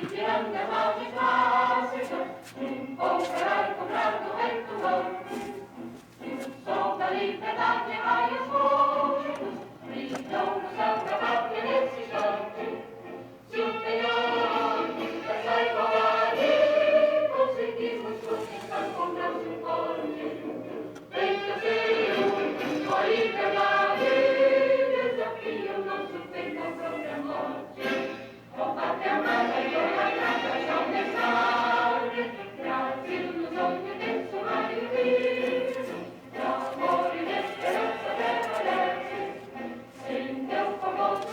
Grande majestade, imponderar comprado em tua som da liberdade raios fortes, brilham no céu da pátria nesse instante. Se o penhor dessa igualdade conseguimos conquistar com nosso forte, vem que eu sei, a liberdade desafia o nosso peito à própria morte. Com pátria amada e glória já me Brasil nos olhos desse raio vivo, de amor e de esperança prevalece, sem teu famoso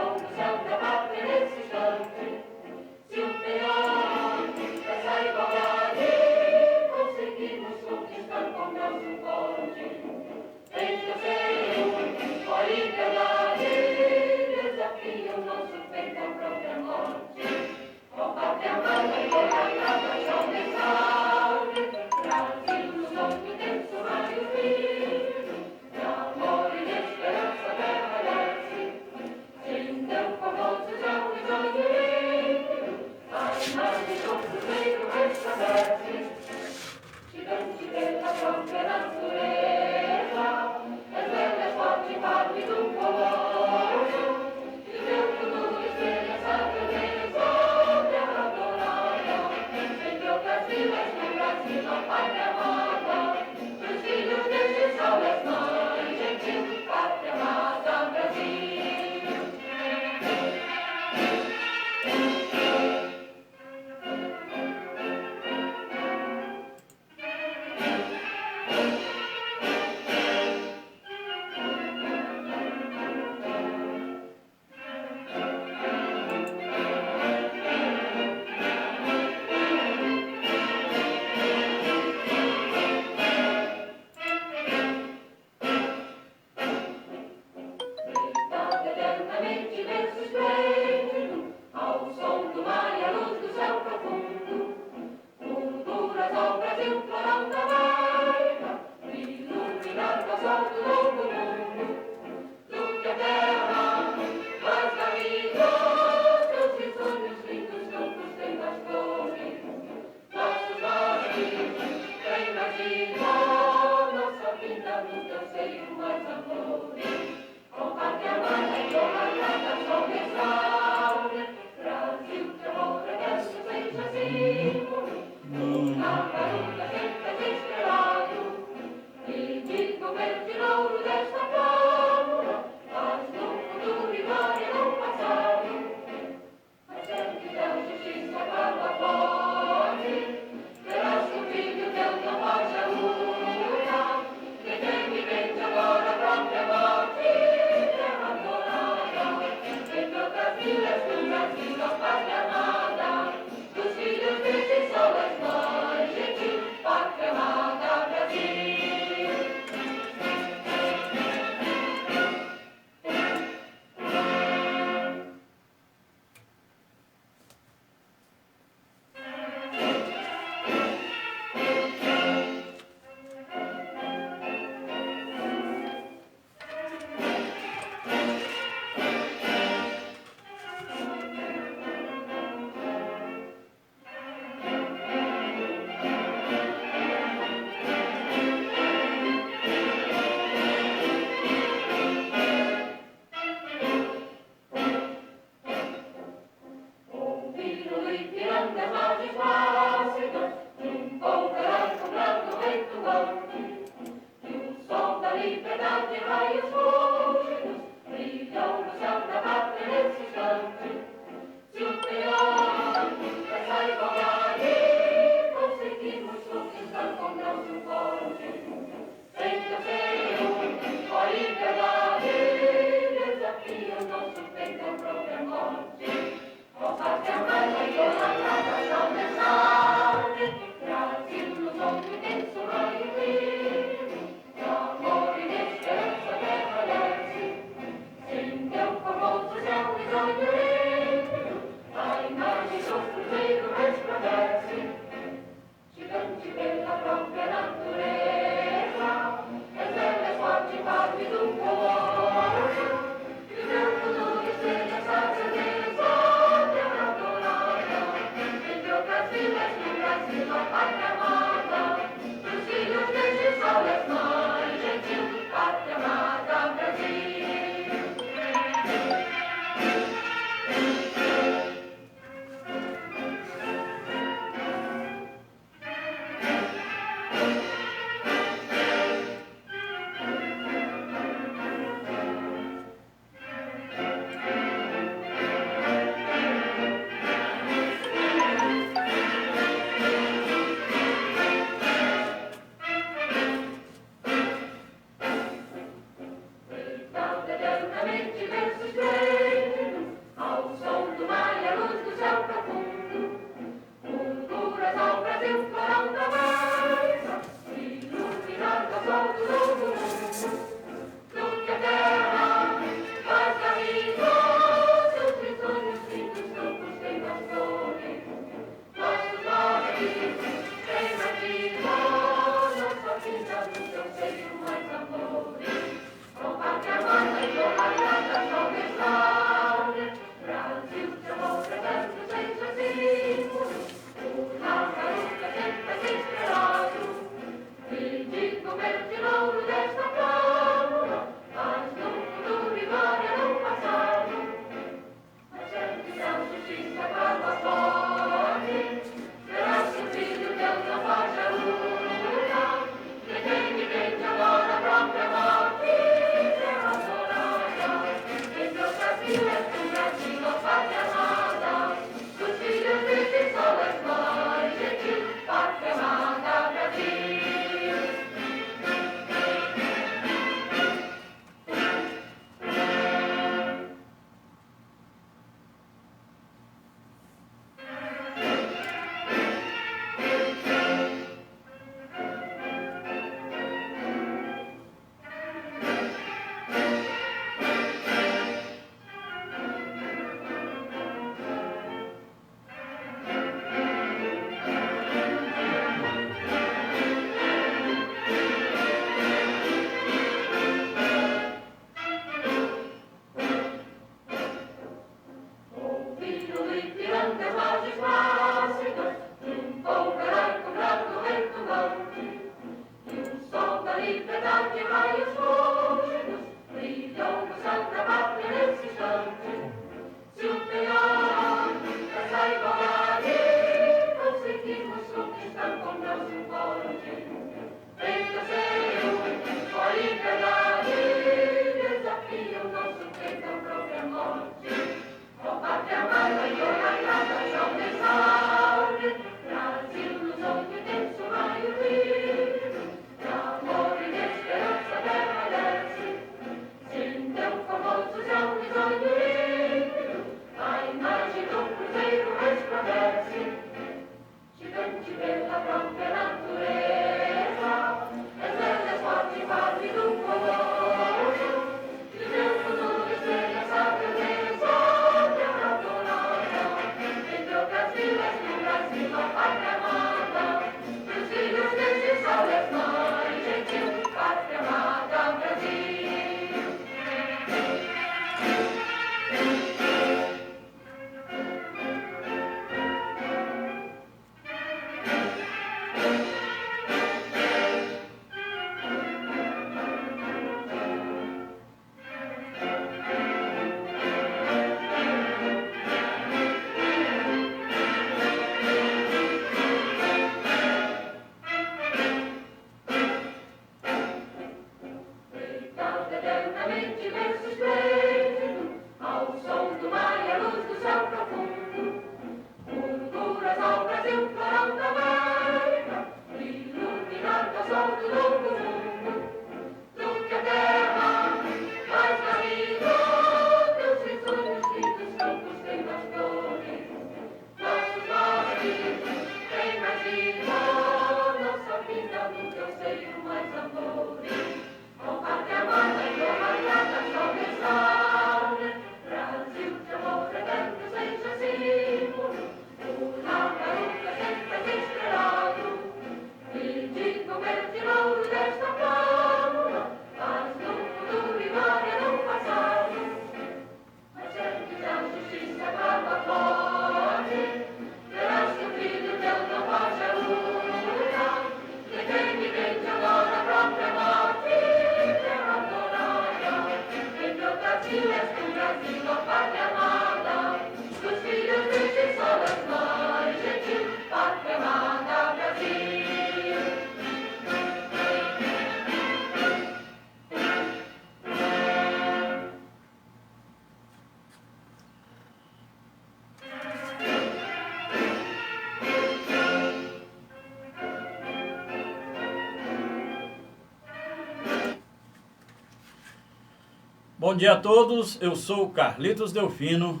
Bom dia a todos, eu sou o Carlitos Delfino,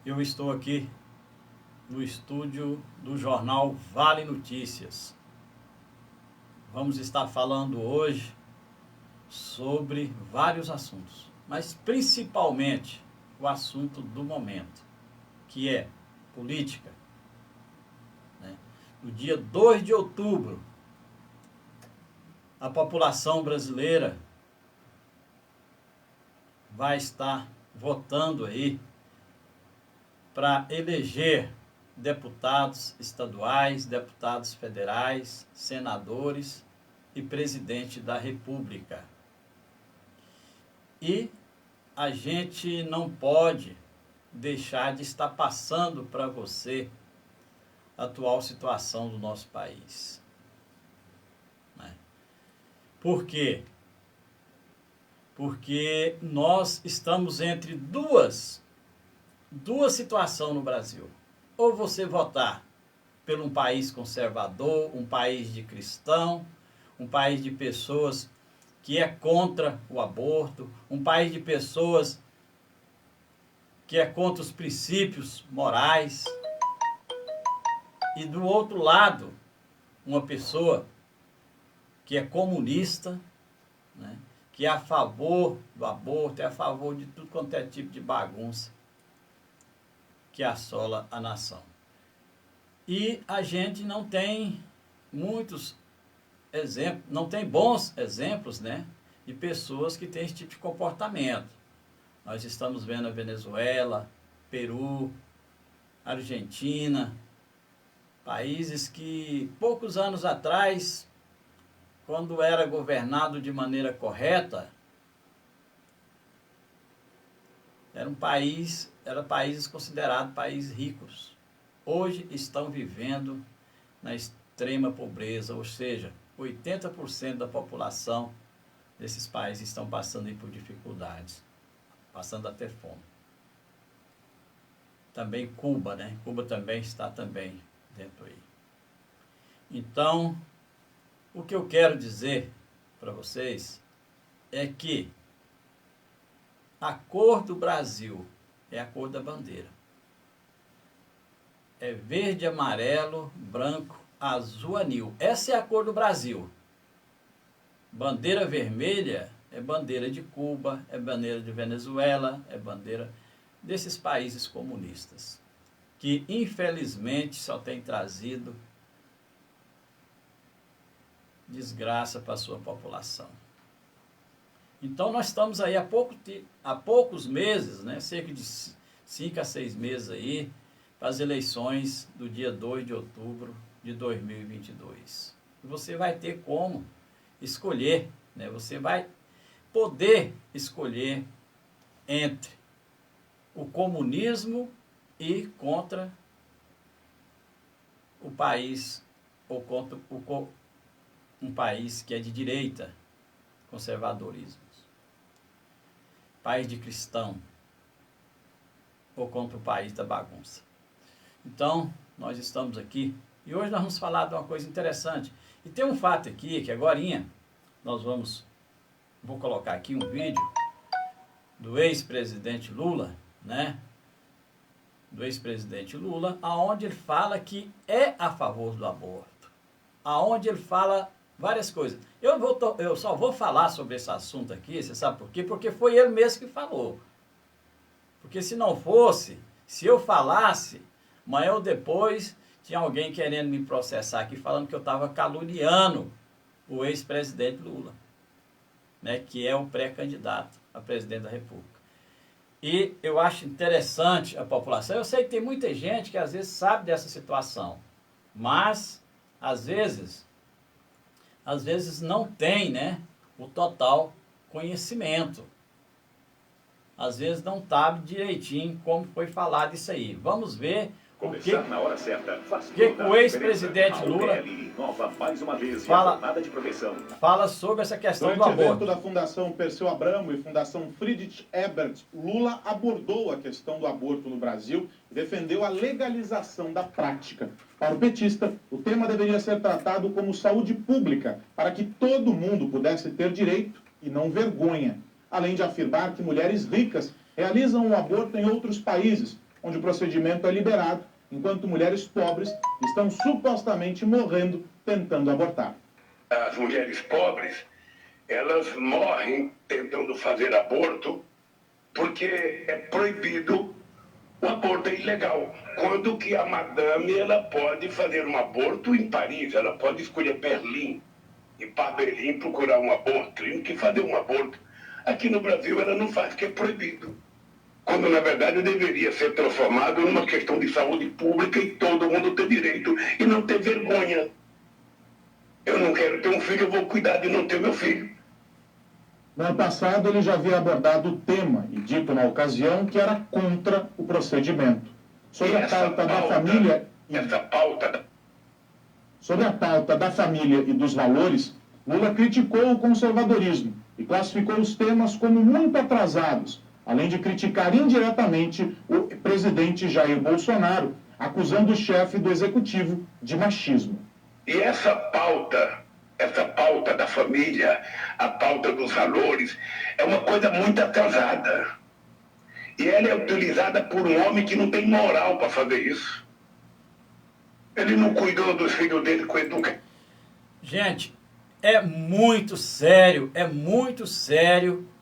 eu estou aqui no estúdio do jornal Vale Notícias. Vamos estar falando hoje sobre vários assuntos, mas principalmente o assunto do momento, que é política. No dia 2 de outubro, a população brasileira vai estar votando aí para eleger deputados estaduais, deputados federais, senadores e presidente da República. E a gente não pode deixar de estar passando para você a atual situação do nosso país. Por quê? Porque nós estamos entre duas situações no Brasil. Ou você votar por um país conservador, um país de cristão, um país de pessoas que é contra o aborto, um país de pessoas que é contra os princípios morais. E do outro lado, uma pessoa que é comunista, né? Que é a favor do aborto, é a favor de tudo quanto é tipo de bagunça que assola a nação. E a gente não tem muitos exemplos, não tem bons exemplos, né, de pessoas que têm esse tipo de comportamento. Nós estamos vendo a Venezuela, Peru, Argentina, países que poucos anos atrás, quando era governado de maneira correta, era países considerados países ricos. Hoje estão vivendo na extrema pobreza, ou seja, 80% da população desses países estão passando por dificuldades, passando até fome. Também Cuba, né? Cuba também está dentro aí. Então, o que eu quero dizer para vocês é que a cor do Brasil é a cor da bandeira. É verde, amarelo, branco, azul, anil. Essa é a cor do Brasil. Bandeira vermelha é bandeira de Cuba, é bandeira de Venezuela, é bandeira desses países comunistas, que infelizmente só tem trazido desgraça para a sua população. Então nós estamos aí há poucos meses, né, cerca de 5 a 6 meses aí, para as eleições do dia 2 de outubro de 2022. E você vai ter como escolher, né, você vai poder escolher entre o comunismo e contra o país, ou contra um país que é de direita, conservadorismo, país de cristão, ou contra o país da bagunça. Então, nós estamos aqui, e hoje nós vamos falar de uma coisa interessante. E tem um fato aqui, que agorinha, vou colocar aqui um vídeo do ex-presidente Lula, né? Do ex-presidente Lula, aonde ele fala que é a favor do aborto, aonde ele fala várias coisas. Eu só vou falar sobre esse assunto aqui, você sabe por quê? Porque foi ele mesmo que falou. Porque se não fosse, se eu falasse, amanhã ou depois tinha alguém querendo me processar aqui, falando que eu estava caluniando o ex-presidente Lula, né, que é o pré-candidato a presidente da República. E eu acho interessante a população, eu sei que tem muita gente que às vezes sabe dessa situação, mas às vezes não tem, né, o total conhecimento. Às vezes não sabe direitinho como foi falado isso aí. Vamos ver o que na hora certa, o ex-presidente Lula fala sobre essa questão do aborto. Durante o evento da Fundação Perseu Abramo e Fundação Friedrich Ebert, Lula abordou a questão do aborto no Brasil e defendeu a legalização da prática. Para o petista, o tema deveria ser tratado como saúde pública, para que todo mundo pudesse ter direito e não vergonha. além de afirmar que mulheres ricas realizam o aborto em outros países, onde o procedimento é liberado, enquanto mulheres pobres estão supostamente morrendo tentando abortar. As mulheres pobres, elas morrem tentando fazer aborto porque é proibido, o aborto é ilegal. Quando que a madame, ela pode fazer um aborto em Paris, ela pode escolher Berlim, ir para Berlim procurar um aborto, que fazer um aborto. Aqui no Brasil ela não faz, porque é proibido. Quando na verdade deveria ser transformado numa questão de saúde pública e todo mundo ter direito e não ter vergonha. Eu não quero ter um filho, eu vou cuidar de não ter meu filho. No ano passado, ele já havia abordado o tema e dito na ocasião que era contra o procedimento. Sobre a pauta da família Sobre a pauta da família e dos valores, Lula criticou o conservadorismo e classificou os temas como muito atrasados, além de criticar indiretamente o presidente Jair Bolsonaro, acusando o chefe do executivo de machismo. E essa pauta da família, a pauta dos valores, é uma coisa muito atrasada. E ela é utilizada por um homem que não tem moral para fazer isso. Ele não cuidou dos filhos dele com educação. Gente, é muito sério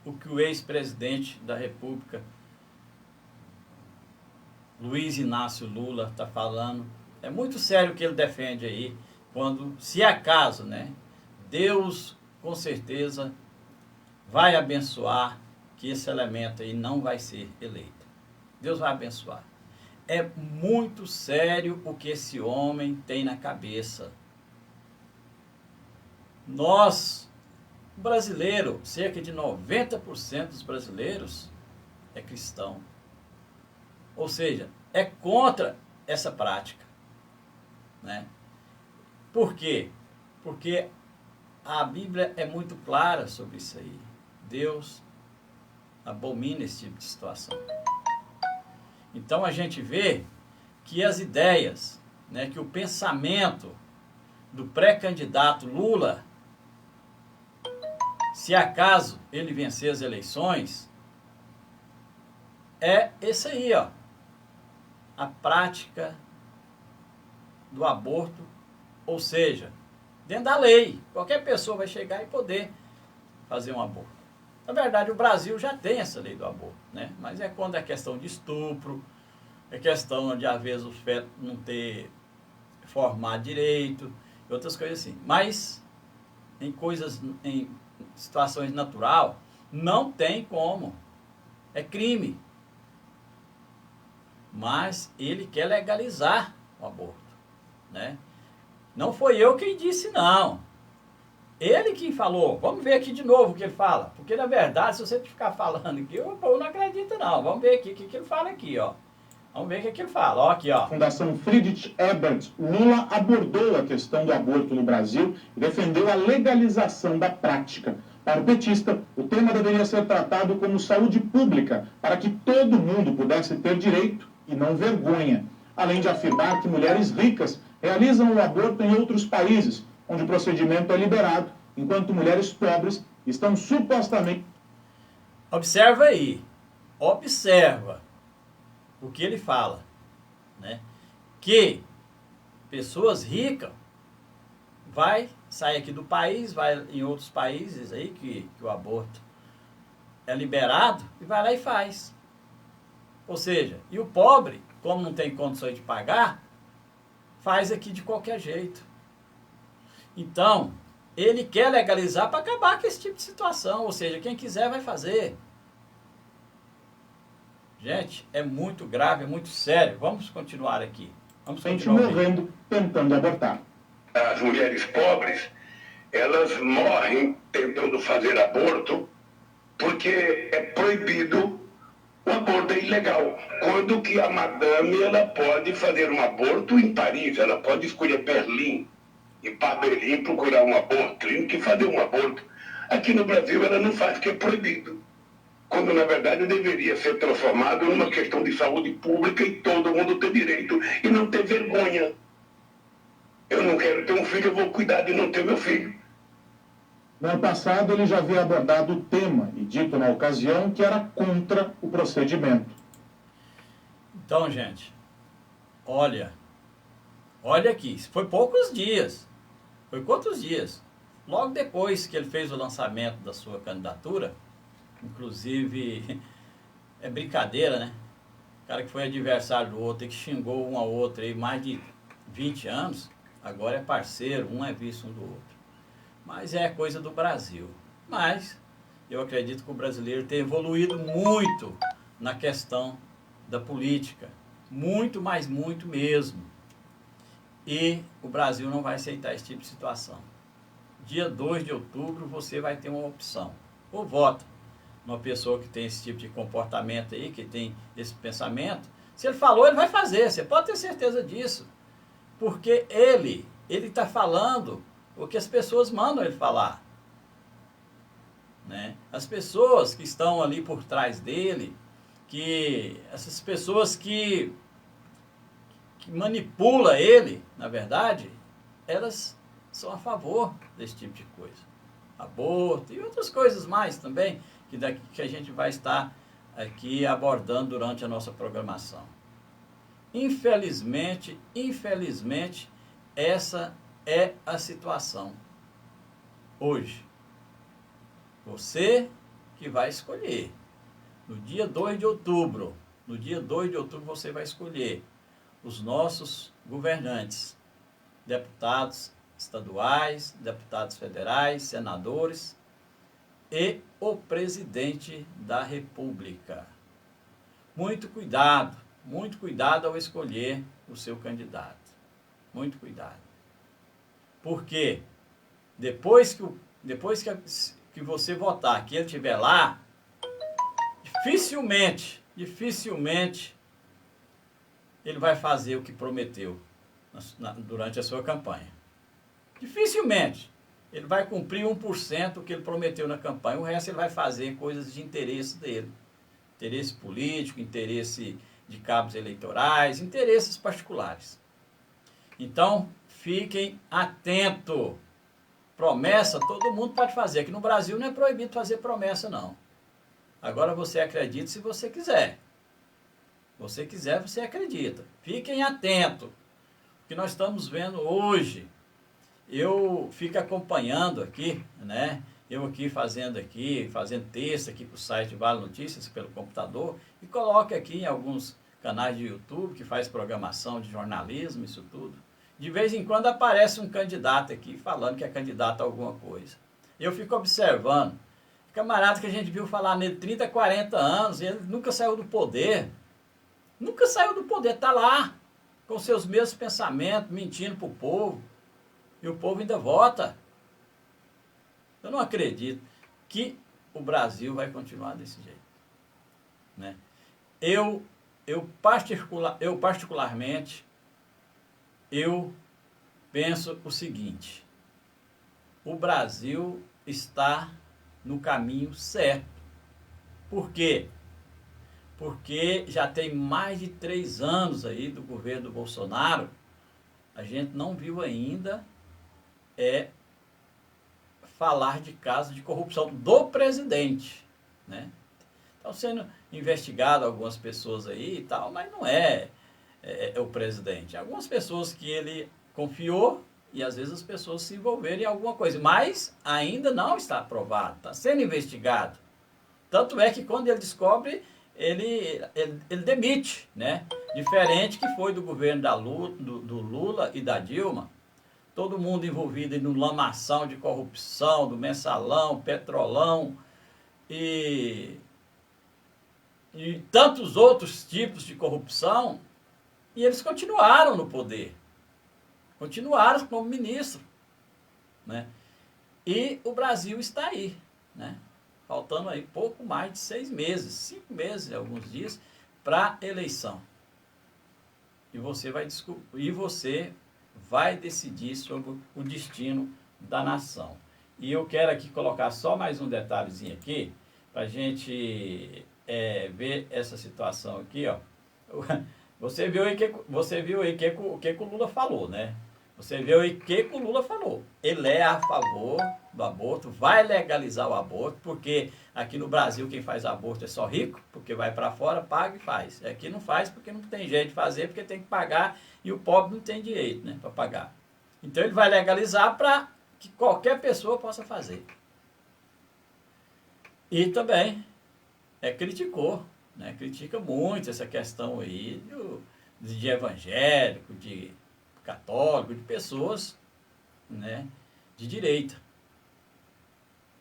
o que o ex-presidente da República, Luiz Inácio Lula, está falando. É muito sério o que ele defende aí, quando, se acaso, né, Deus com certeza vai abençoar que esse elemento aí não vai ser eleito. Deus vai abençoar. É muito sério o que esse homem tem na cabeça. Nós, brasileiro, cerca de 90% dos brasileiros é cristão. Ou seja, é contra essa prática, né? Por quê? Porque a Bíblia é muito clara sobre isso aí. Deus abomina esse tipo de situação. Então a gente vê que as ideias, né, que o pensamento do pré-candidato Lula, se acaso ele vencer as eleições, é esse aí, ó, a prática do aborto, ou seja, dentro da lei, qualquer pessoa vai chegar e poder fazer um aborto. Na verdade, o Brasil já tem essa lei do aborto, né? Mas é quando é questão de estupro, é questão de, às vezes, o feto não ter formado direito, e outras coisas assim. Mas, em situações natural, não tem como. É crime. Mas ele quer legalizar o aborto, né? Não foi eu quem disse, não. Ele que falou. Vamos ver aqui de novo o que ele fala. Porque, na verdade, se você ficar falando aqui, o povo não acredita, não. Vamos ver aqui o que ele fala aqui, ó. Vamos ver o que ele fala. Ó, aqui, ó. Fundação Friedrich Ebert, Lula abordou a questão do aborto no Brasil e defendeu a legalização da prática. Para o petista, o tema deveria ser tratado como saúde pública, para que todo mundo pudesse ter direito e não vergonha. Além de afirmar que mulheres ricas realizam o aborto em outros países, onde o procedimento é liberado, enquanto mulheres pobres estão supostamente... Observa aí, observa o que ele fala, né? Que pessoas ricas vai sair aqui do país, vai em outros países aí que o aborto é liberado e vai lá e faz. Ou seja, e o pobre, como não tem condições de pagar, faz aqui de qualquer jeito. Então, ele quer legalizar para acabar com esse tipo de situação. Ou seja, quem quiser vai fazer. Gente, é muito grave, é muito sério. Vamos continuar aqui. Vamos continuar morrendo tentando abortar. As mulheres pobres, elas morrem tentando fazer aborto porque é proibido, o aborto é ilegal. Quando que a madame, ela pode fazer um aborto em Paris, ela pode escolher Berlim, ir para Berlim procurar um aborto, que fazer um aborto. Aqui no Brasil ela não faz, porque é proibido. Quando na verdade deveria ser transformado numa questão de saúde pública e todo mundo ter direito e não ter vergonha. Eu não quero ter um filho, eu vou cuidar de não ter meu filho. No ano passado, ele já havia abordado o tema e dito na ocasião que era contra o procedimento. Então, gente, olha aqui, foi poucos dias. Foi quantos dias? Logo depois que ele fez o lançamento da sua candidatura, inclusive, é brincadeira, né? O cara que foi adversário do outro e que xingou um ao outro aí mais de 20 anos, agora é parceiro, um é vice um do outro. Mas é coisa do Brasil. Mas eu acredito que o brasileiro tem evoluído muito na questão da política. Muito, mas muito mesmo. E o Brasil não vai aceitar esse tipo de situação. Dia 2 de outubro você vai ter uma opção. Ou vota numa pessoa que tem esse tipo de comportamento aí, que tem esse pensamento. Se ele falou, ele vai fazer. Você pode ter certeza disso. Porque ele está falando o que as pessoas mandam ele falar. Né? As pessoas que estão ali por trás dele, essas pessoas que manipula ele, na verdade, elas são a favor desse tipo de coisa. Aborto e outras coisas mais também, que a gente vai estar aqui abordando durante a nossa programação. Infelizmente, essa é a situação hoje. Você que vai escolher. No dia 2 de outubro, você vai escolher os nossos governantes, deputados estaduais, deputados federais, senadores e o presidente da República. Muito cuidado ao escolher o seu candidato. Muito cuidado. Porque depois que você votar, que ele estiver lá, dificilmente ele vai fazer o que prometeu durante a sua campanha. Dificilmente. Ele vai cumprir 1% do que ele prometeu na campanha. O resto ele vai fazer coisas de interesse dele. Interesse político, interesse de cabos eleitorais, interesses particulares. Então, fiquem atentos. Promessa, todo mundo pode fazer. Aqui no Brasil não é proibido fazer promessa, não. Agora você acredita se você quiser. Você quiser, você acredita. Fiquem atentos. O que nós estamos vendo hoje. Eu fico acompanhando aqui, né? Eu aqui fazendo texto aqui para o site Vale Notícias pelo computador e coloco aqui em alguns canais de YouTube que faz programação de jornalismo, isso tudo. De vez em quando aparece um candidato aqui falando que é candidato a alguma coisa. Eu fico observando. Camarada que a gente viu falar nele 30, 40 anos, e ele nunca saiu do poder. Nunca saiu do poder, está lá, com seus mesmos pensamentos, mentindo para o povo. E o povo ainda vota. Eu não acredito que o Brasil vai continuar desse jeito. Né? Eu particularmente, eu penso o seguinte. O Brasil está no caminho certo. Por quê? Porque já tem mais de 3 anos aí do governo do Bolsonaro, a gente não viu ainda falar de casos de corrupção do presidente, né? Estão sendo investigadas algumas pessoas aí e tal, mas não é o presidente. Algumas pessoas que ele confiou e às vezes as pessoas se envolveram em alguma coisa, mas ainda não está aprovado, está sendo investigado. Tanto é que quando ele descobre, ele demite, né? Diferente que foi do governo do Lula e da Dilma. Todo mundo envolvido no lamação de corrupção, do mensalão, petrolão e tantos outros tipos de corrupção, e eles continuaram no poder. Continuaram como ministro. Né? E o Brasil está aí, né? Faltando aí pouco mais de 6 meses, 5 meses, alguns dias, para a eleição. E você vai decidir sobre o destino da nação. E eu quero aqui colocar só mais um detalhezinho aqui, para a gente ver essa situação aqui, ó. Você viu aí o que o Lula falou, né? Você vê o que o Lula falou. Ele é a favor do aborto, vai legalizar o aborto, porque aqui no Brasil quem faz aborto é só rico, porque vai para fora, paga e faz. Aqui não faz porque não tem jeito de fazer, porque tem que pagar e o pobre não tem direito, né, para pagar. Então ele vai legalizar para que qualquer pessoa possa fazer. E também criticou, né, critica muito essa questão aí de evangélico, de católico, de pessoas, né, de direita.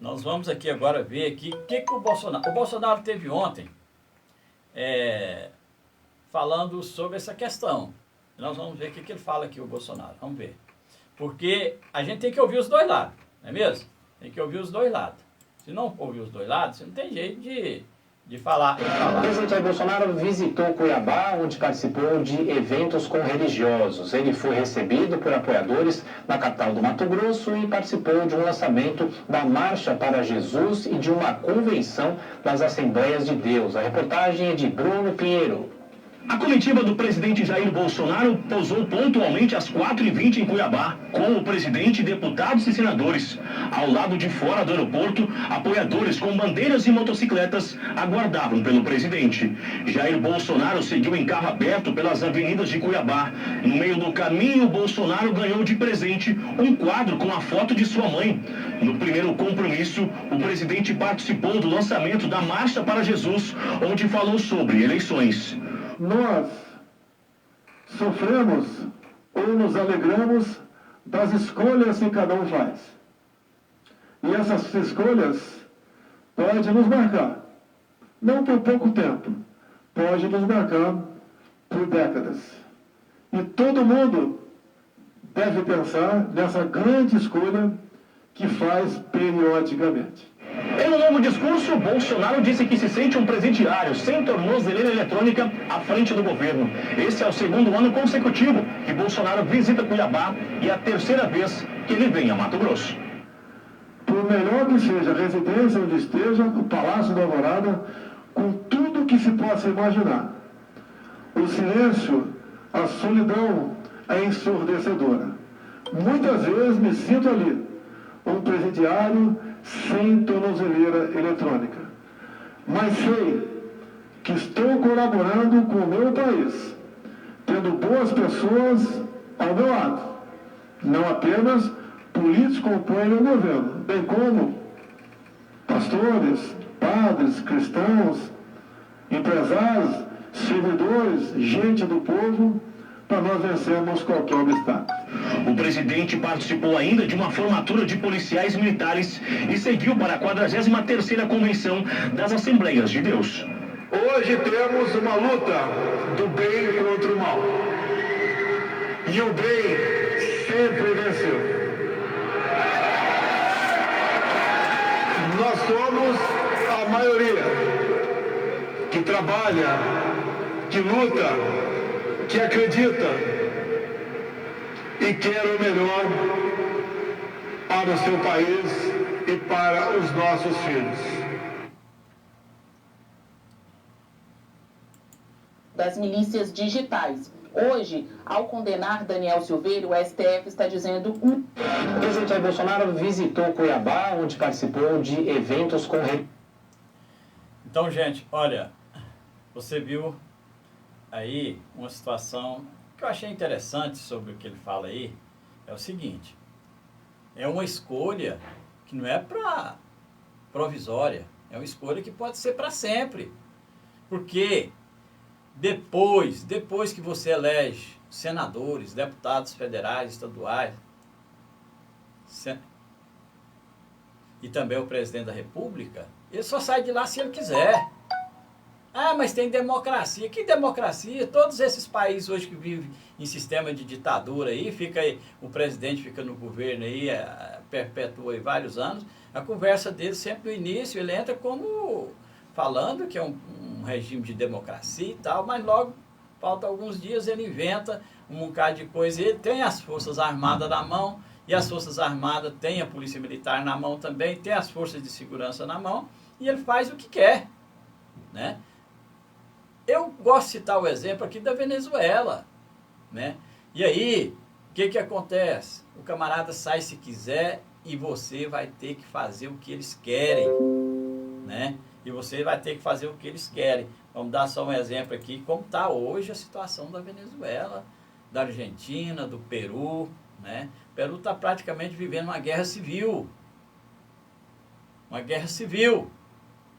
Nós vamos aqui agora ver aqui o que o Bolsonaro teve ontem falando sobre essa questão. Nós vamos ver o que ele fala aqui, o Bolsonaro. Vamos ver. Porque a gente tem que ouvir os dois lados, não é mesmo? Tem que ouvir os dois lados. Se não ouvir os dois lados, você não tem jeito de falar. O presidente Jair Bolsonaro visitou Cuiabá, onde participou de eventos com religiosos. Ele foi recebido por apoiadores na capital do Mato Grosso e participou de um lançamento da Marcha para Jesus e de uma convenção das Assembleias de Deus. A reportagem é de Bruno Pinheiro. A comitiva do presidente Jair Bolsonaro pousou pontualmente às 4h20 em Cuiabá, com o presidente, deputados e senadores. Ao lado de fora do aeroporto, apoiadores com bandeiras e motocicletas aguardavam pelo presidente. Jair Bolsonaro seguiu em carro aberto pelas avenidas de Cuiabá. No meio do caminho, Bolsonaro ganhou de presente um quadro com a foto de sua mãe. No primeiro compromisso, o presidente participou do lançamento da Marcha para Jesus, onde falou sobre eleições. Nós sofremos ou nos alegramos das escolhas que cada um faz. E essas escolhas podem nos marcar, não por pouco tempo, pode nos marcar por décadas. E todo mundo deve pensar nessa grande escolha que faz periodicamente. Em um novo discurso, Bolsonaro disse que se sente um presidiário sem tornozeleira eletrônica à frente do governo. Esse é o segundo ano consecutivo que Bolsonaro visita Cuiabá e a terceira vez que ele vem a Mato Grosso. Por melhor que seja a residência onde esteja, o Palácio da Alvorada, com tudo que se possa imaginar. O silêncio, a solidão é ensurdecedora. Muitas vezes me sinto ali, um presidiário sem tornozeleira eletrônica. Mas sei que estou colaborando com o meu país, tendo boas pessoas ao meu lado. Não apenas políticos que compõem o governo, bem como pastores, padres, cristãos, empresários, servidores, gente do povo, para nós vencermos qualquer obstáculo. O presidente participou ainda de uma formatura de policiais militares e seguiu para a 43ª Convenção das Assembleias de Deus. Hoje temos uma luta do bem contra o mal. E o bem sempre venceu. Nós somos a maioria que trabalha, que luta, que acredita e quer o melhor para o seu país e para os nossos filhos. Das milícias digitais. Hoje, ao condenar Daniel Silveira, o STF está dizendo O presidente Jair Bolsonaro visitou Cuiabá, onde participou de eventos com... Então, gente, olha, você viu aí uma situação que eu achei interessante sobre o que ele fala aí, é o seguinte, é uma escolha que não é provisória, é uma escolha que pode ser para sempre, porque depois que você elege senadores, deputados federais, estaduais, e também o presidente da República, ele só sai de lá se ele quiser. Ah, mas tem democracia. Que democracia? Todos esses países hoje que vivem em sistema de ditadura aí, o presidente fica no governo aí, perpetua aí vários anos, a conversa dele sempre no início, ele entra como falando que é um regime de democracia e tal, mas logo, falta alguns dias, ele inventa um bocado de coisa. Ele tem as Forças Armadas na mão, e as Forças Armadas têm a Polícia Militar na mão também, tem as Forças de Segurança na mão, e ele faz o que quer, né? Eu gosto de citar o exemplo aqui da Venezuela, né? E aí, O que acontece? O camarada sai se quiser e você vai ter que fazer o que eles querem, né? E você vai ter que fazer o que eles querem. Vamos dar só um exemplo aqui, como está hoje a situação da Venezuela, da Argentina, do Peru, né? O Peru está praticamente vivendo uma guerra civil. Uma guerra civil,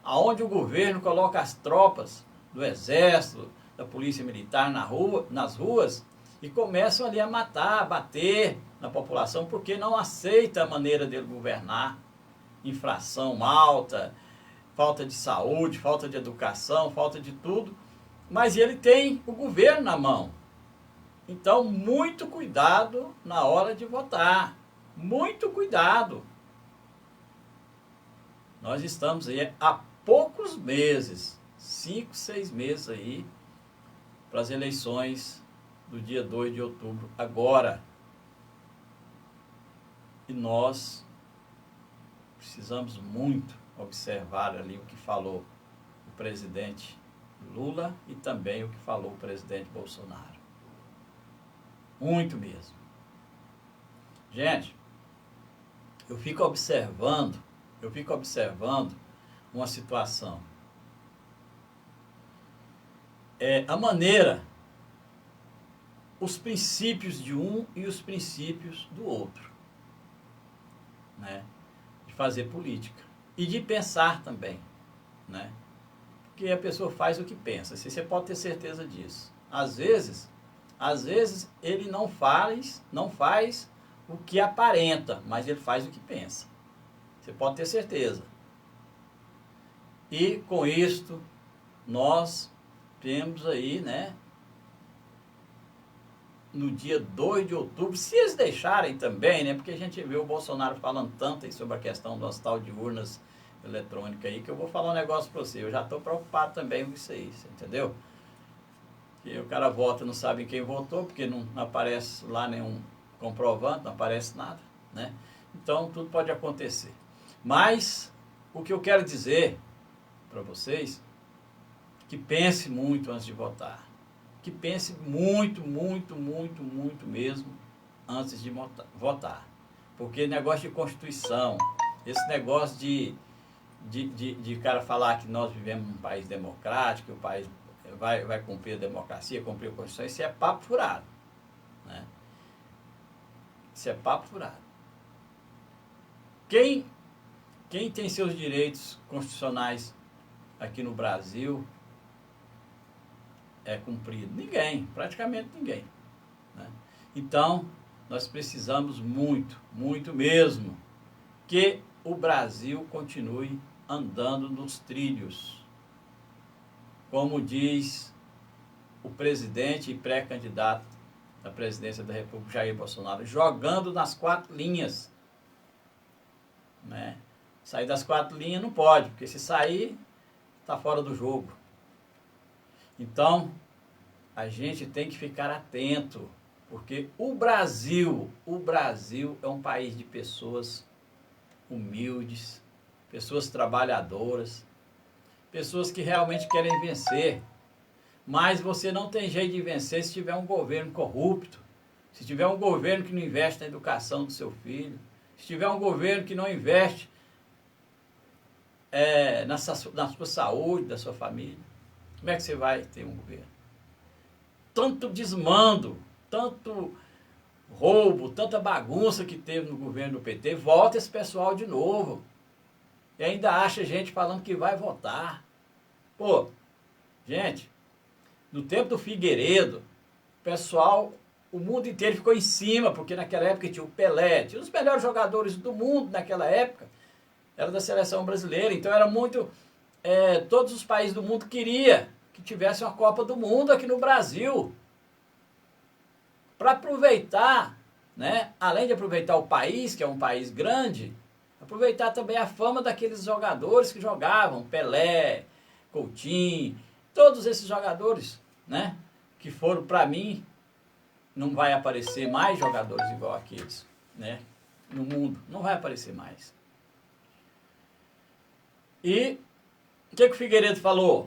onde o governo coloca as tropas do exército, da polícia militar nas ruas, e começam ali a matar, a bater na população, porque não aceita a maneira dele governar. Inflação alta, falta de saúde, falta de educação, falta de tudo. Mas ele tem o governo na mão. Então, muito cuidado na hora de votar. Muito cuidado. Nós estamos aí há poucos meses, 5, 6 meses aí, para as eleições do dia 2 de outubro, agora. E nós precisamos muito observar ali o que falou o presidente Lula e também o que falou o presidente Bolsonaro. Muito mesmo. Gente, eu fico observando uma situação. A maneira, os princípios de um e os princípios do outro, né? De fazer política e de pensar também, né? Porque a pessoa faz o que pensa, você pode ter certeza disso. Às vezes ele não faz o que aparenta, mas ele faz o que pensa. Você pode ter certeza. E com isto, nós temos aí, né, no dia 2 de outubro, se eles deixarem também, né, porque a gente vê o Bolsonaro falando tanto aí sobre a questão das tal de urnas eletrônicas aí, que eu vou falar um negócio para você. Eu já estou preocupado também com isso aí, você entendeu? Que o cara vota, não sabe quem votou, porque não aparece lá nenhum comprovante, não aparece nada, né? Então, tudo pode acontecer. Mas, o que eu quero dizer para vocês, que pense muito antes de votar. Que pense muito mesmo antes de votar. Porque negócio de Constituição, esse negócio de cara falar que nós vivemos num país democrático, que o país vai cumprir a democracia, cumprir a Constituição, isso é papo furado, né? Isso é papo furado. Quem tem seus direitos constitucionais aqui no Brasil é cumprido? Ninguém, praticamente ninguém, né? Então, nós precisamos muito mesmo que o Brasil continue andando nos trilhos. Como diz o presidente e pré-candidato da presidência da República, Jair Bolsonaro, jogando nas 4 linhas. Né? Sair das 4 linhas não pode, porque se sair, está fora do jogo. Então, a gente tem que ficar atento, porque o Brasil é um país de pessoas humildes, pessoas trabalhadoras, pessoas que realmente querem vencer. Mas você não tem jeito de vencer se tiver um governo corrupto, se tiver um governo que não investe na educação do seu filho, se tiver um governo que não investe na sua saúde, da sua família. Como é que você vai ter um governo? Tanto desmando, tanto roubo, tanta bagunça que teve no governo do PT, volta esse pessoal de novo. E ainda acha gente falando que vai votar. Pô, gente, no tempo do Figueiredo, pessoal, o mundo inteiro ficou em cima, porque naquela época tinha o Pelé, tinha os melhores jogadores do mundo naquela época, era da seleção brasileira, então era muito, todos os países do mundo queriam que tivesse uma Copa do Mundo aqui no Brasil, para aproveitar, né, além de aproveitar o país, que é um país grande, aproveitar também a fama daqueles jogadores que jogavam, Pelé, Coutinho, todos esses jogadores, né, que foram, para mim, não vai aparecer mais jogadores igual aqueles, né, no mundo, não vai aparecer mais. E o que o Figueiredo falou?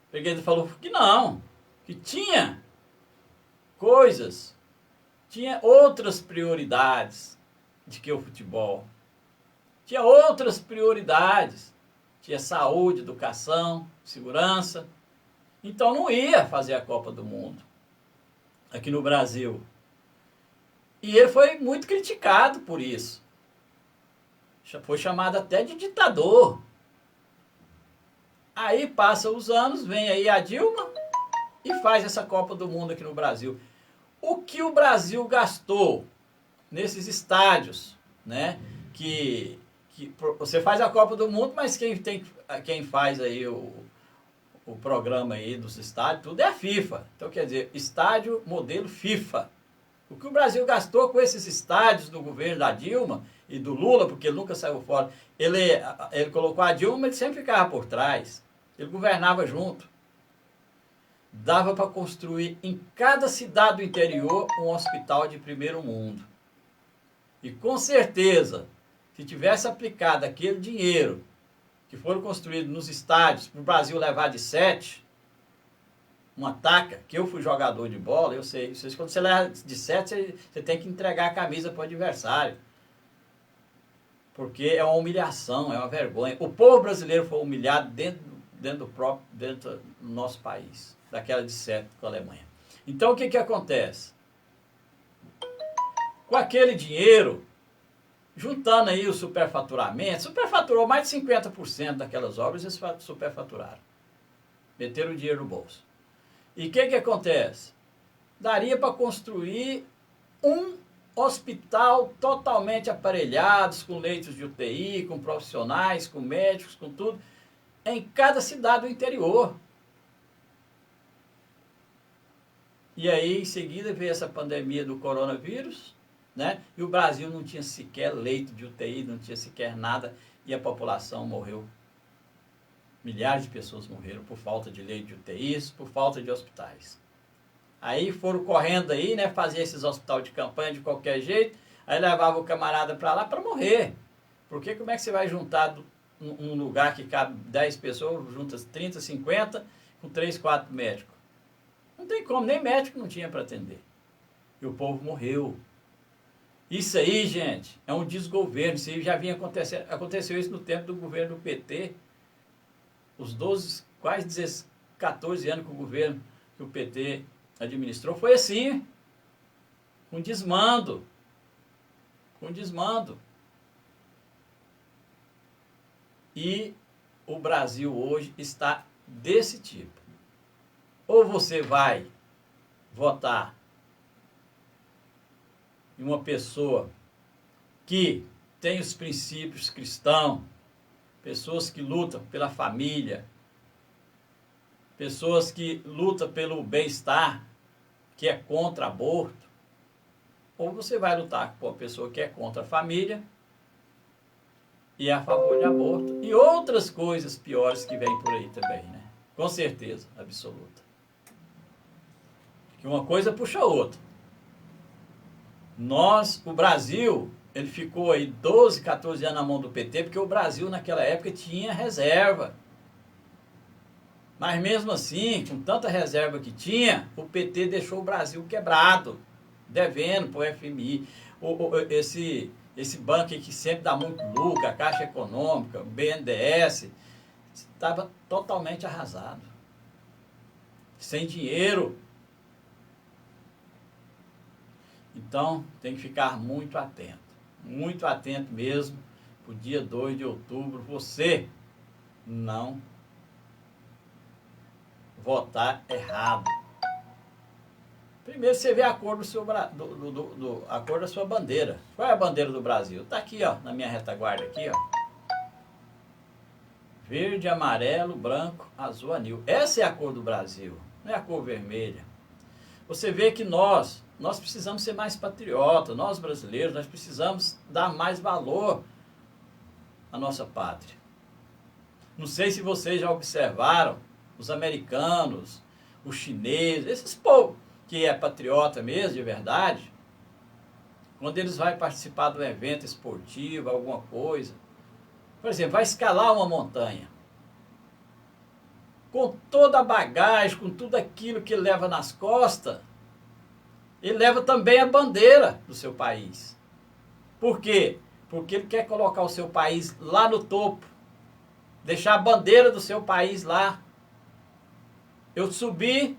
O Figueiredo falou que não, que tinha coisas tinha outras prioridades de que o futebol. Tinha outras prioridades. Tinha saúde, educação, segurança. Então não ia fazer a Copa do Mundo aqui no Brasil. E ele foi muito criticado por isso. Foi chamado até de ditador. Aí passa os anos, vem aí a Dilma e faz essa Copa do Mundo aqui no Brasil. O que o Brasil gastou nesses estádios, né? Que você faz a Copa do Mundo, mas quem faz aí o programa aí dos estádios, tudo é a FIFA. Então quer dizer, estádio modelo FIFA. O que o Brasil gastou com esses estádios do governo da Dilma e do Lula, porque ele nunca saiu fora, ele colocou a Dilma, ele sempre ficava por trás. Ele governava junto. Dava para construir em cada cidade do interior um hospital de primeiro mundo. E com certeza, se tivesse aplicado aquele dinheiro que foram construídos nos estádios, para o Brasil levar de 7, uma taca, que eu fui jogador de bola, eu sei, quando você leva de 7, você tem que entregar a camisa para o adversário. Porque é uma humilhação, é uma vergonha. O povo brasileiro foi humilhado dentro do nosso país, daquela de 7 com a Alemanha. Então o que acontece? Com aquele dinheiro, juntando aí o superfaturamento, superfaturou mais de 50% daquelas obras, eles superfaturaram. Meteram o dinheiro no bolso. E o que acontece? Daria para construir um hospital totalmente aparelhados, com leitos de UTI, com profissionais, com médicos, com tudo, em cada cidade do interior. E aí, em seguida, veio essa pandemia do coronavírus, né? E o Brasil não tinha sequer leito de UTI, não tinha sequer nada, e a população morreu. Milhares de pessoas morreram por falta de leito de UTIs, por falta de hospitais. Aí foram correndo aí, né? Fazer esses hospitais de campanha de qualquer jeito, aí levava o camarada para lá para morrer. Porque como é que você vai juntar um lugar que cabe 10 pessoas, juntas 30, 50, com 3, 4 médicos? Não tem como, nem médico não tinha para atender. E o povo morreu. Isso aí, gente, é um desgoverno. Isso aí já vinha acontecendo. Aconteceu isso no tempo do governo do PT. Os 12, quase 14 anos que o PT administrou, foi assim. Com desmando. Com desmando. E o Brasil hoje está desse tipo. Ou você vai votar em uma pessoa que tem os princípios cristãos, pessoas que lutam pela família, pessoas que lutam pelo bem-estar, que é contra aborto, ou você vai lutar com uma pessoa que é contra a família e é a favor de aborto, e outras coisas piores que vêm por aí também, né? Com certeza absoluta. Que uma coisa puxa a outra. O Brasil, ele ficou aí 12, 14 anos na mão do PT, porque o Brasil naquela época tinha reserva. Mas mesmo assim, com tanta reserva que tinha, o PT deixou o Brasil quebrado, devendo para o FMI. Esse banco aí que sempre dá muito lucro, a Caixa Econômica, o BNDES, estava totalmente arrasado. Sem dinheiro. Então, tem que ficar muito atento mesmo, para o dia 2 de outubro, você não votar errado. Primeiro você vê a cor, a cor da sua bandeira. Qual é a bandeira do Brasil? Está aqui, ó, na minha retaguarda, aqui, ó. Verde, amarelo, branco, azul, anil. Essa é a cor do Brasil, não é a cor vermelha. Você vê que nós precisamos ser mais patriotas, nós brasileiros, nós precisamos dar mais valor à nossa pátria. Não sei se vocês já observaram, os americanos, os chineses, esses povos que é patriota mesmo, de verdade, quando eles vão participar de um evento esportivo, alguma coisa, por exemplo, vai escalar uma montanha, com toda a bagagem, com tudo aquilo que ele leva nas costas, ele leva também a bandeira do seu país. Por quê? Porque ele quer colocar o seu país lá no topo, deixar a bandeira do seu país lá. Eu subi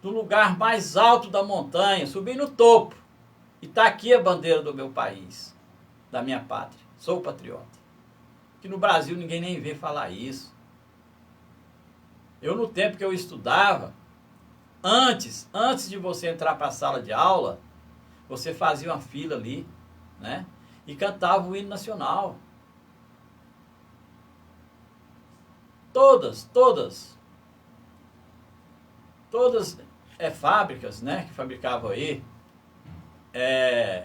do lugar mais alto da montanha, subi no topo, e está aqui a bandeira do meu país, da minha pátria. Sou patriota. Que no Brasil ninguém nem vê falar isso. Eu, no tempo que eu estudava, antes de você entrar para a sala de aula, você fazia uma fila ali, né? E cantava o hino nacional. Todas fábricas, né, que fabricavam aí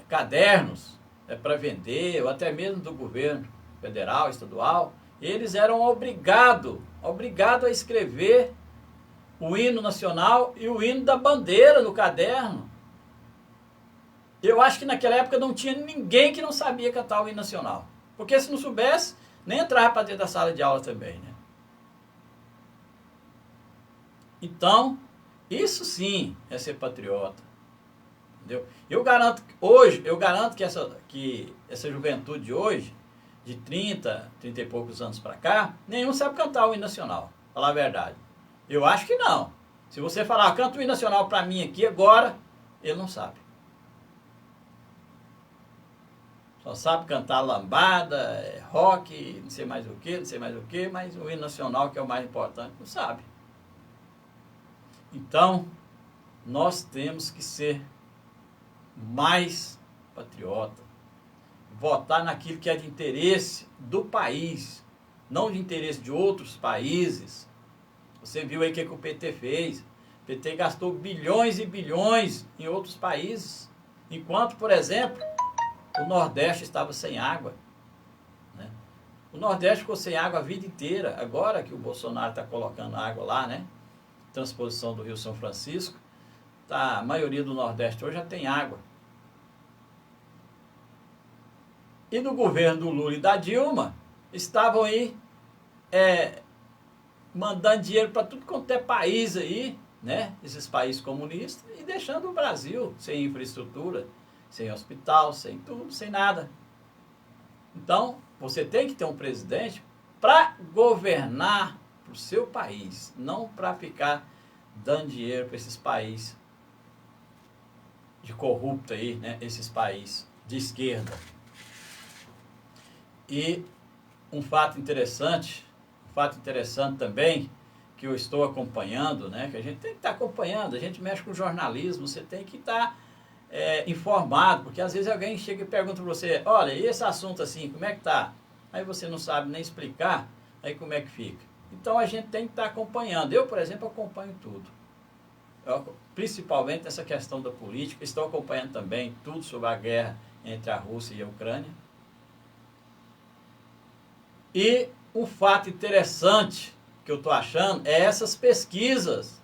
cadernos para vender, ou até mesmo do governo federal, estadual, eles eram obrigados a escrever o hino nacional e o hino da bandeira no caderno. Eu acho que naquela época não tinha ninguém que não sabia cantar o hino nacional. Porque se não soubesse, nem entrava para dentro da sala de aula também, né? Então, isso sim é ser patriota. Entendeu? Eu garanto que essa juventude de hoje, de 30 e poucos anos para cá, nenhum sabe cantar o hino nacional, falar a verdade. Eu acho que não. Se você falar, canta o hino nacional para mim aqui agora, ele não sabe. Só sabe cantar lambada, rock, não sei mais o que, mas o hino nacional, que é o mais importante, não sabe. Então, nós temos que ser mais patriota, votar naquilo que é de interesse do país, não de interesse de outros países. Você viu aí o que o PT fez. O PT gastou bilhões e bilhões em outros países, enquanto, por exemplo, o Nordeste estava sem água, né? O Nordeste ficou sem água a vida inteira. Agora que o Bolsonaro está colocando água lá, né? Transposição do Rio São Francisco, a maioria do Nordeste hoje já tem água. E no governo do Lula e da Dilma, estavam aí mandando dinheiro para tudo quanto é país aí, né? Esses países comunistas, e deixando o Brasil sem infraestrutura, sem hospital, sem tudo, sem nada. Então, você tem que ter um presidente para governar o seu país, não para ficar dando dinheiro para esses países de corrupto aí, né? Esses países de esquerda. E um fato interessante também, que eu estou acompanhando, né? Que a gente tem que estar acompanhando, a gente mexe com jornalismo, você tem que estar informado, porque às vezes alguém chega e pergunta para você, olha, e esse assunto assim, como é que tá? Aí você não sabe nem explicar, aí como é que fica? Então a gente tem que estar acompanhando. Eu, por exemplo, acompanho tudo. Principalmente essa questão da política. Estou acompanhando também tudo sobre a guerra entre a Rússia e a Ucrânia. E um fato interessante que eu estou achando é essas pesquisas.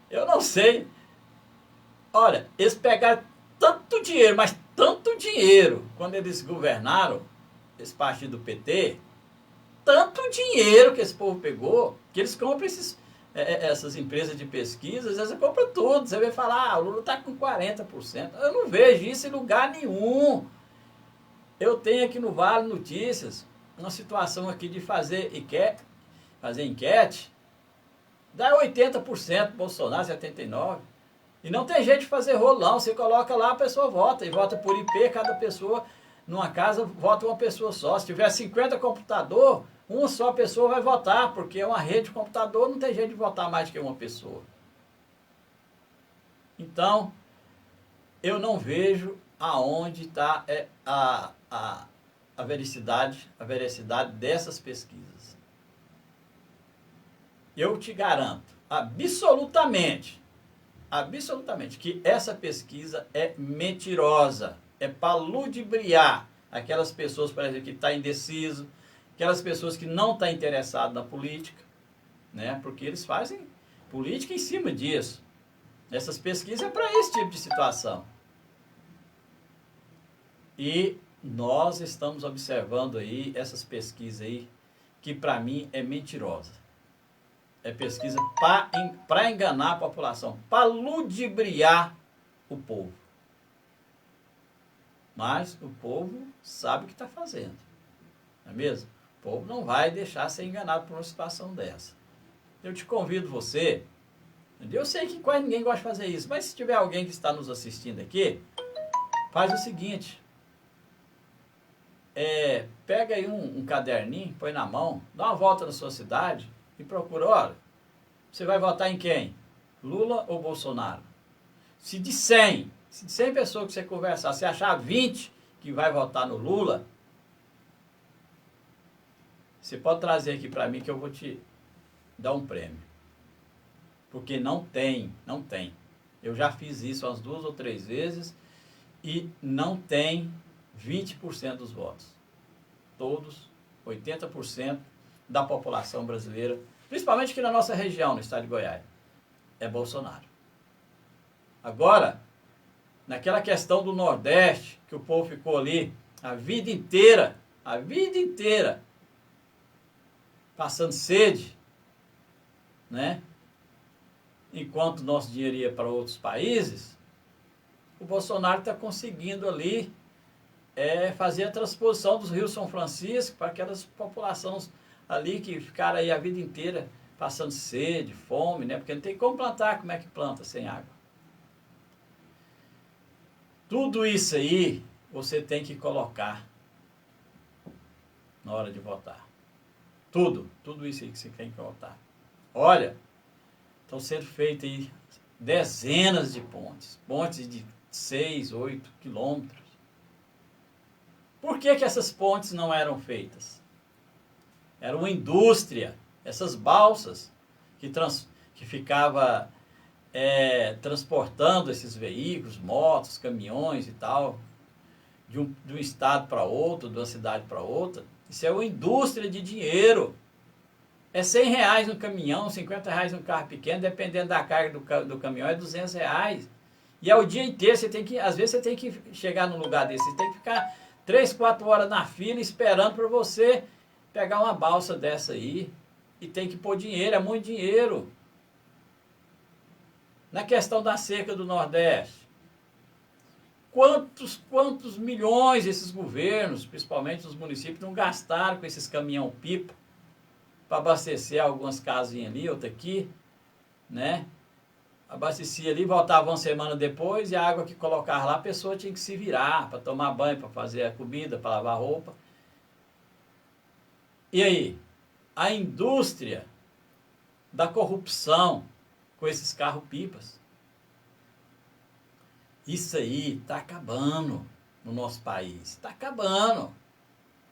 Eu não sei. Olha, eles pegaram tanto dinheiro, mas tanto dinheiro, quando eles governaram, esse partido do PT, tanto dinheiro que esse povo pegou, que eles compram essas empresas de pesquisa, eles compram tudo. Você vai falar, o Lula está com 40%. Eu não vejo isso em lugar nenhum. Eu tenho aqui no Vale Notícias uma situação aqui de fazer enquete, dá 80% Bolsonaro, 79%. E não tem jeito de fazer rolo, não. Você coloca lá, a pessoa vota. E vota por IP, cada pessoa, numa casa, vota uma pessoa só. Se tiver 50 computador, uma só pessoa vai votar, porque é uma rede de computador, não tem jeito de votar mais que uma pessoa. Então, eu não vejo aonde está a veracidade dessas pesquisas. Eu te garanto, absolutamente, que essa pesquisa é mentirosa, é para ludibriar aquelas pessoas, por exemplo, que estão indeciso, aquelas pessoas que não estão interessadas na política, né? Porque eles fazem política em cima disso. Essas pesquisas é para esse tipo de situação. E nós estamos observando aí essas pesquisas aí, que para mim é mentirosa. É pesquisa para enganar a população, para ludibriar o povo. Mas o povo sabe o que está fazendo. Não é mesmo? O povo não vai deixar ser enganado por uma situação dessa. Eu te convido você, eu sei que quase ninguém gosta de fazer isso, mas se tiver alguém que está nos assistindo aqui, faz o seguinte, pega aí um caderninho, põe na mão, dá uma volta na sua cidade e procura, olha, você vai votar em quem? Lula ou Bolsonaro? Se de 100 pessoas que você conversar, você achar 20 que vai votar no Lula, você pode trazer aqui para mim que eu vou te dar um prêmio. Porque não tem. Eu já fiz isso umas 2 ou 3 vezes e não tem 20% dos votos. Todos, 80% da população brasileira, principalmente aqui na nossa região, no estado de Goiás, é Bolsonaro. Agora, naquela questão do Nordeste, que o povo ficou ali a vida inteira, passando sede, né? Enquanto nosso dinheiro ia para outros países, o Bolsonaro está conseguindo ali fazer a transposição dos rios São Francisco para aquelas populações ali que ficaram aí a vida inteira passando sede, fome, né? Porque não tem como plantar, como é que planta sem água? Tudo isso aí você tem que colocar na hora de votar. Tudo isso aí que você tem que votar. Olha, estão sendo feitas aí dezenas de pontes de 6, 8 quilômetros. Por que essas pontes não eram feitas? Era uma indústria, essas balsas que ficava transportando esses veículos, motos, caminhões e tal, de um estado para outro, de uma cidade para outra. Isso é uma indústria de dinheiro. É R$100 no caminhão, R$50 no carro pequeno, dependendo da carga do caminhão, é R$200. E é o dia inteiro, às vezes você tem que chegar num lugar desse, você tem que ficar 3, 4 horas na fila esperando para você pegar uma balsa dessa aí. E tem que pôr dinheiro, é muito dinheiro. Na questão da seca do Nordeste, quantos milhões esses governos, principalmente os municípios, não gastaram com esses caminhão-pipa para abastecer algumas casinhas ali, outra aqui, né? Abastecia ali, voltava uma semana depois e a água que colocava lá, a pessoa tinha que se virar para tomar banho, para fazer a comida, para lavar a roupa. E aí? A indústria da corrupção com esses carros-pipas. Isso aí está acabando no nosso país. Está acabando.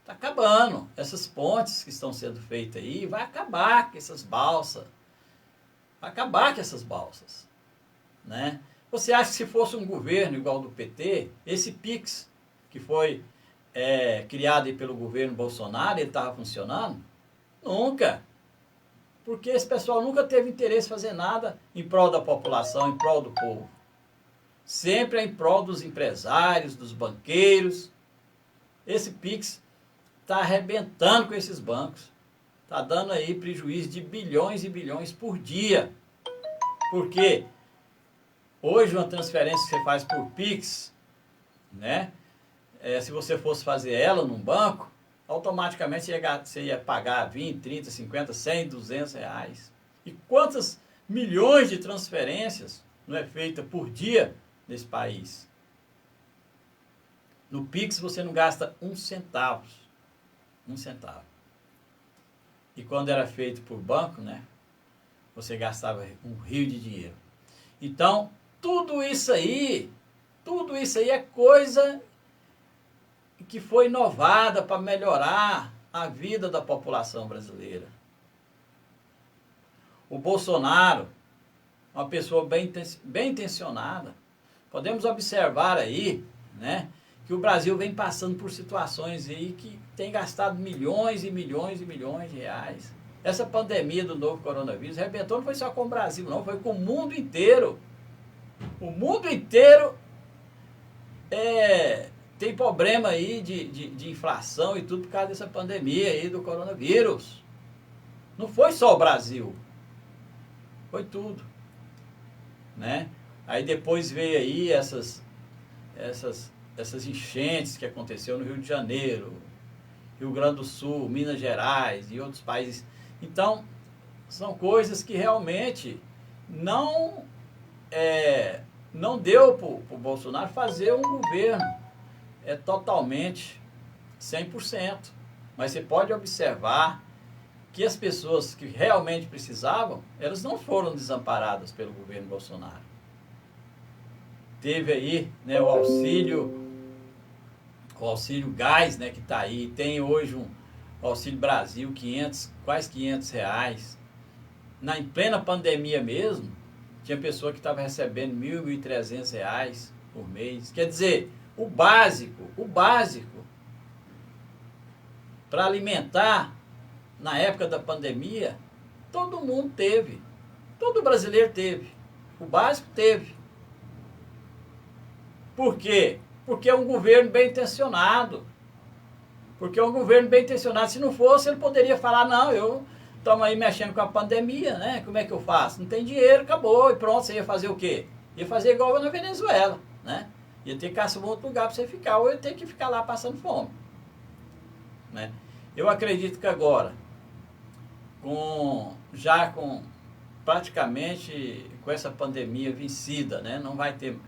Está acabando. Essas pontes que estão sendo feitas aí, vai acabar com essas balsas. Vai acabar com essas balsas. Né? Você acha que se fosse um governo igual ao do PT, esse PIX, que foi criado aí pelo governo Bolsonaro, ele estava funcionando? Nunca. Porque esse pessoal nunca teve interesse em fazer nada em prol da população, em prol do povo. Sempre é em prol dos empresários, dos banqueiros. Esse PIX está arrebentando com esses bancos. Está dando aí prejuízo de bilhões e bilhões por dia. Porque hoje uma transferência que você faz por PIX, né? Se você fosse fazer ela num banco, automaticamente você ia pagar 20, 30, 50, 100, 200 reais. E quantas milhões de transferências não é feita por dia nesse país? No Pix você não gasta 1 centavo. 1 centavo. E quando era feito por banco, né, você gastava um rio de dinheiro. Então, tudo isso aí é coisa que foi inovada para melhorar a vida da população brasileira. O Bolsonaro, uma pessoa bem intencionada, podemos observar aí, né, que o Brasil vem passando por situações aí que tem gastado milhões e milhões e milhões de reais. Essa pandemia do novo coronavírus arrebentou, não foi só com o Brasil, não, foi com o mundo inteiro. O mundo inteiro tem problema aí de inflação e tudo por causa dessa pandemia aí do coronavírus. Não foi só o Brasil. Foi tudo. Né? Aí depois veio aí essas enchentes que aconteceu no Rio de Janeiro, Rio Grande do Sul, Minas Gerais e outros países. Então, são coisas que realmente não deu para o Bolsonaro fazer um governo totalmente 100%. Mas você pode observar que as pessoas que realmente precisavam, elas não foram desamparadas pelo governo Bolsonaro. Teve aí, né, o auxílio gás, né, que está aí. Tem hoje um Auxílio Brasil, quase 500 reais. Em plena pandemia mesmo, tinha pessoa que estava recebendo 1.300 reais por mês. Quer dizer, o básico, para alimentar, na época da pandemia, todo mundo teve. Todo brasileiro teve. O básico teve. Por quê? Porque é um governo bem intencionado. Se não fosse, ele poderia falar, não, eu estamos aí mexendo com a pandemia, né? Como é que eu faço? Não tem dinheiro, acabou, e pronto, você ia fazer o quê? Ia fazer igual na Venezuela, né? Ia ter que caçar um outro lugar para você ficar, ou ia ter que ficar lá passando fome. Né? Eu acredito que agora, praticamente com essa pandemia vencida, né? Não vai ter...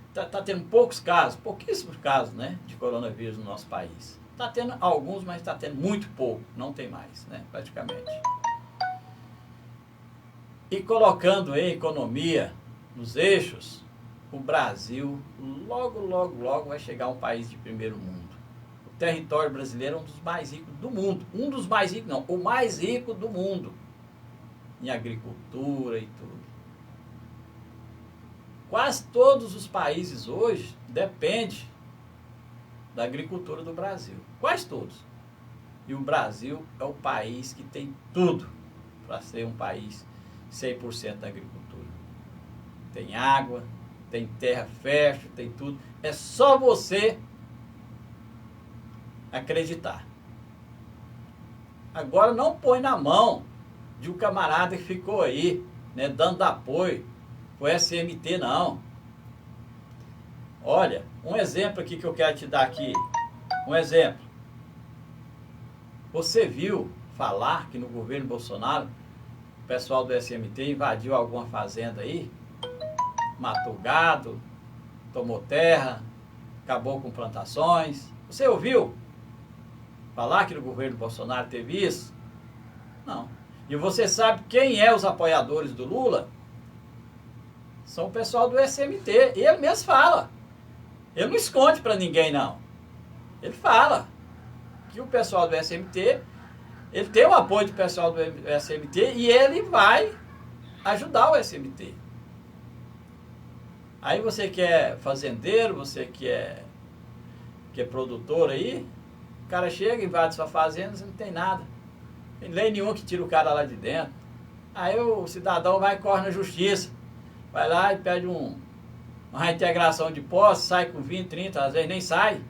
Está tendo pouquíssimos casos, né, de coronavírus no nosso país. Está tendo alguns, mas está tendo muito pouco, não tem mais, né, praticamente. E colocando a economia nos eixos, o Brasil logo vai chegar a um país de primeiro mundo. O território brasileiro é um dos mais ricos do mundo. O mais rico do mundo. Em agricultura e tudo. Quase todos os países hoje dependem da agricultura do Brasil. Quase todos. E o Brasil é o país que tem tudo para ser um país 100% da agricultura. Tem água, tem terra fértil, tem tudo. É só você acreditar. Agora não põe na mão de um camarada que ficou aí, né, dando apoio o SMT, não. Olha, um exemplo aqui que eu quero te dar aqui. Um exemplo. Você viu falar que no governo Bolsonaro o pessoal do SMT invadiu alguma fazenda aí? Matou gado, tomou terra, acabou com plantações. Você ouviu falar que no governo Bolsonaro teve isso? Não. E você sabe quem é os apoiadores do Lula? São o pessoal do SMT. E ele mesmo fala. Ele não esconde para ninguém, não. Ele fala que o pessoal do SMT, ele tem o apoio do pessoal do SMT e ele vai ajudar o SMT. Aí você que é fazendeiro, você que é produtor aí, o cara chega, invade sua fazenda, você não tem nada. Não tem lei nenhuma que tira o cara lá de dentro. Aí o cidadão vai e corre na justiça. Vai lá e pede uma reintegração de posse, sai com 20, 30, às vezes nem sai.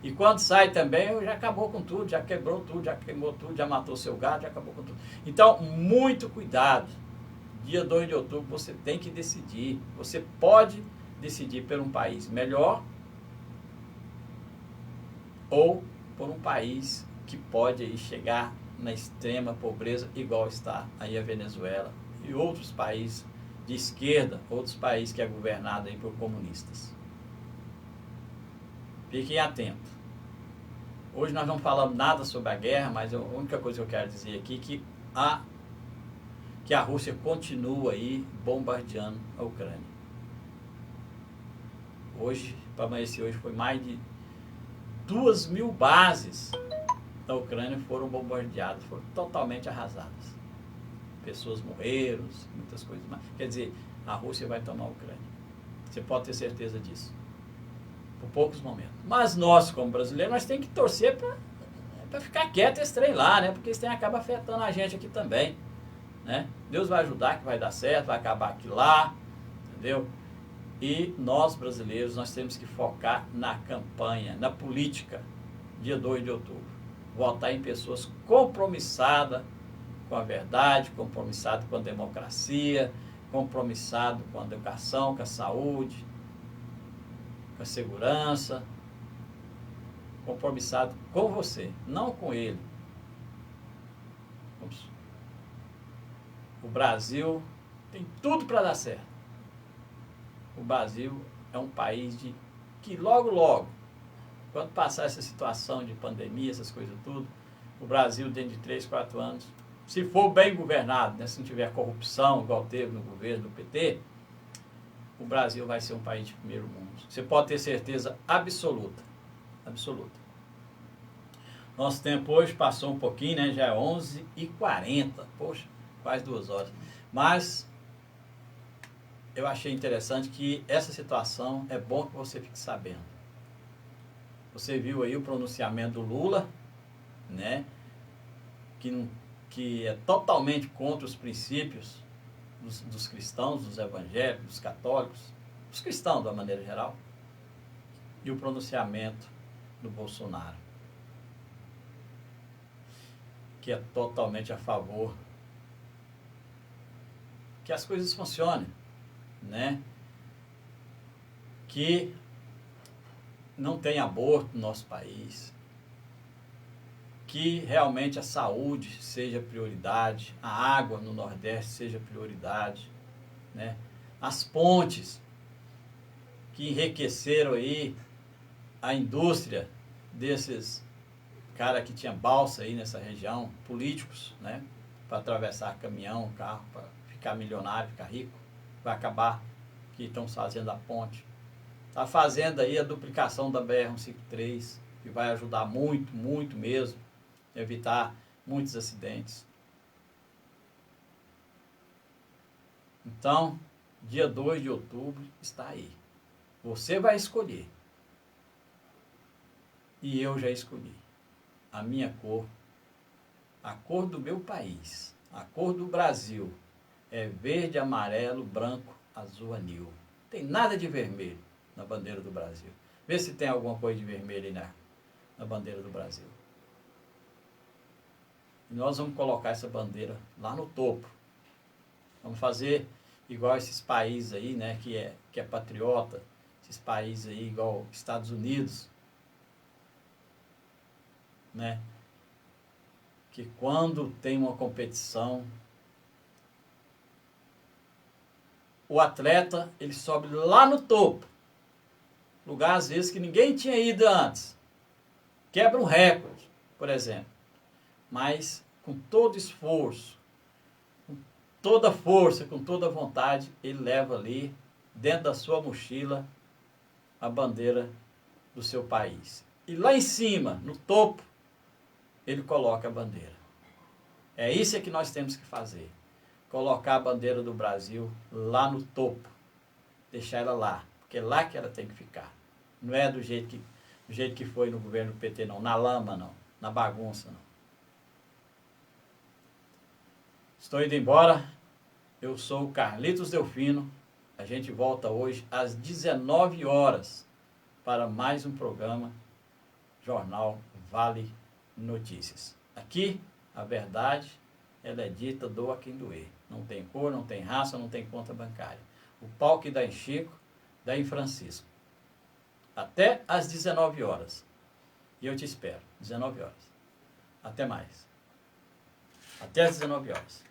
E quando sai também, já acabou com tudo, já quebrou tudo, já queimou tudo, já matou seu gado, já acabou com tudo. Então, muito cuidado. Dia 2 de outubro você tem que decidir. Você pode decidir por um país melhor ou por um país que pode aí chegar na extrema pobreza, igual está aí a Venezuela e outros países de esquerda, outros países que é governado aí por comunistas. Fiquem atentos. Hoje nós não falamos nada sobre a guerra, mas a única coisa que eu quero dizer aqui é que a Rússia continua aí bombardeando a Ucrânia. Hoje, para amanhecer hoje, foi mais de 2.000 bases da Ucrânia foram bombardeadas, foram totalmente arrasadas. Pessoas morreram, muitas coisas mais. Quer dizer, a Rússia vai tomar a Ucrânia. Você pode ter certeza disso. Por poucos momentos. Mas nós, como brasileiros, nós temos que torcer para ficar quieto esse trem lá, né? Porque esse trem acaba afetando a gente aqui também. Né? Deus vai ajudar, que vai dar certo, vai acabar aqui lá. Entendeu? E nós, brasileiros, nós temos que focar na campanha, na política, dia 2 de outubro. Votar em pessoas compromissadas com a verdade, compromissado com a democracia, compromissado com a educação, com a saúde, com a segurança, compromissado com você, não com ele. O Brasil tem tudo para dar certo. O Brasil é um país que logo, quando passar essa situação de pandemia, essas coisas tudo, o Brasil dentro de 3, 4 anos, se for bem governado, né, se não tiver corrupção, igual teve no governo do PT, o Brasil vai ser um país de primeiro mundo. Você pode ter certeza absoluta. Absoluta. Nosso tempo hoje passou um pouquinho, né? Já é 11h40. Poxa, quase 2 horas. Mas eu achei interessante que essa situação é bom que você fique sabendo. Você viu aí o pronunciamento do Lula, né? Que é totalmente contra os princípios dos cristãos, dos evangélicos, dos católicos, dos cristãos de uma maneira geral, e o pronunciamento do Bolsonaro, que é totalmente a favor que as coisas funcionem, né? Que não tem aborto no nosso país, que realmente a saúde seja prioridade, a água no Nordeste seja prioridade, né? As pontes que enriqueceram aí a indústria desses cara que tinha balsa aí nessa região, políticos, né? Para atravessar caminhão, carro, para ficar milionário, ficar rico, vai acabar que estão fazendo a ponte. Está fazendo aí a duplicação da BR-153, que vai ajudar muito, muito mesmo, evitar muitos acidentes. Então, dia 2 de outubro está aí. Você vai escolher. E eu já escolhi. A minha cor, a cor do meu país, a cor do Brasil, é verde, amarelo, branco, azul, anil. Tem nada de vermelho na bandeira do Brasil. Vê se tem alguma coisa de vermelho aí na bandeira do Brasil. E nós vamos colocar essa bandeira lá no topo. Vamos fazer igual esses países aí, né, que é patriota, esses países aí igual Estados Unidos, né, que quando tem uma competição, o atleta, ele sobe lá no topo, lugar às vezes que ninguém tinha ido antes, quebra um recorde, por exemplo, mas com todo esforço, com toda força, com toda vontade, ele leva ali, dentro da sua mochila, a bandeira do seu país. E lá em cima, no topo, ele coloca a bandeira. É isso que nós temos que fazer. Colocar a bandeira do Brasil lá no topo. Deixar ela lá. Porque é lá que ela tem que ficar. Não é do jeito que foi no governo do PT, não. Na lama, não. Na bagunça, não. Estou indo embora. Eu sou o Carlitos Delfino. A gente volta hoje às 19 horas para mais um programa Jornal Vale Notícias. Aqui, a verdade, ela é dita, doa quem doer. Não tem cor, não tem raça, não tem conta bancária. O pau que dá em Chico, dá em Francisco. Até às 19 horas. E eu te espero, 19 horas. Até mais. Até às 19 horas.